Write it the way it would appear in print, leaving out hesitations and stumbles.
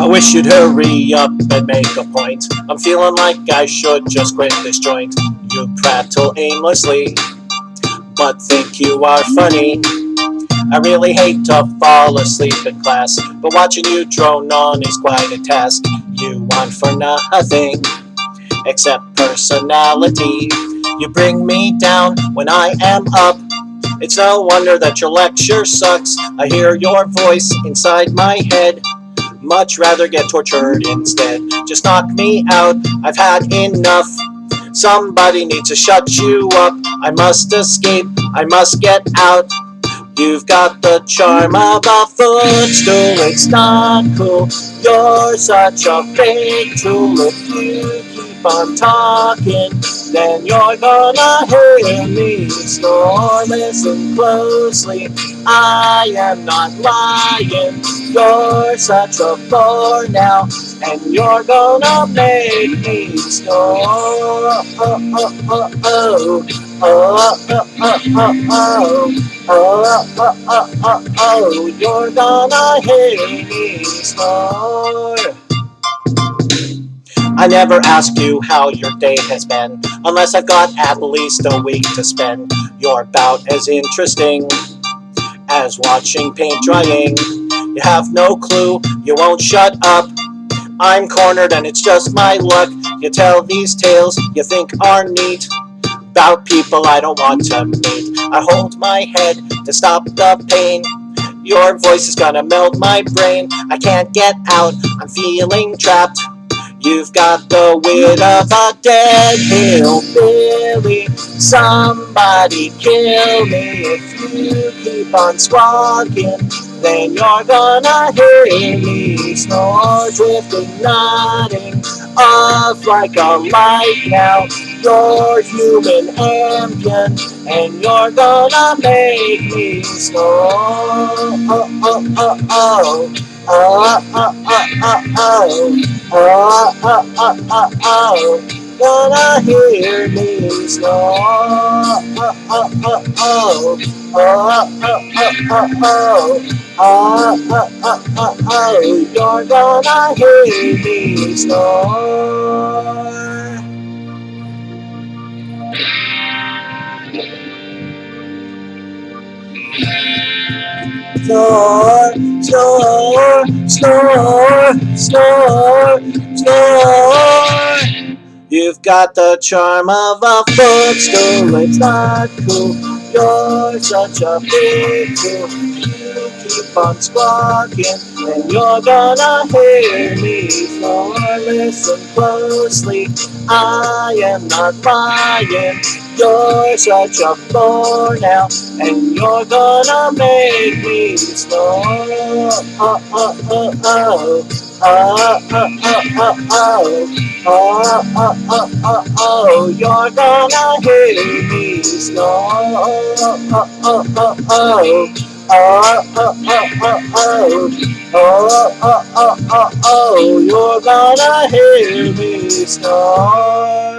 I wish you'd hurry up and make a point. I'm feeling like I should just quit this joint. You prattle aimlessly, but think you are funny. I really hate to fall asleep in class, but watching you drone on is quite a task. You want for nothing except personality. You bring me down when I am up. It's no wonder that your lecture sucks. I hear your voice inside my head. Much rather get tortured instead. Just knock me out, I've had enough. Somebody needs to shut you up. I must escape, I must get out. You've got the charm of a footstool, it's not cool. You're such a fake tool. If you keep on talking, then you're gonna hear me snore. Listen closely, I am not lying. You're such a bore now, and you're gonna make me snore. You're gonna hear me snore. I never ask you how your day has been, unless I've got at least a week to spend. You're about as interesting as watching paint drying. You have no clue, you won't shut up. I'm cornered and it's just my luck. You tell these tales you think are neat about people I don't want to meet. I hold my head to stop the pain. Your voice is gonna melt my brain. I can't get out, I'm feeling trapped. You've got the wit of a dead hillbilly. Somebody kill me. If you keep on squawking, then you're gonna hear me snore. Drifting, nodding off like a light now. You're human ambient, and you're gonna make me snore. Gonna hear me snore. You're gonna hear me snore. Snore, snore, snore, snore, snore. You've got the charm of a footstool, it's not cool. You're such a big fool. You keep on squawking, and you're gonna hear me snore. Listen closely, I am not lying. You're such a bore now, and you're gonna make me snore. You're gonna hear me snore. You're gonna hear me snore.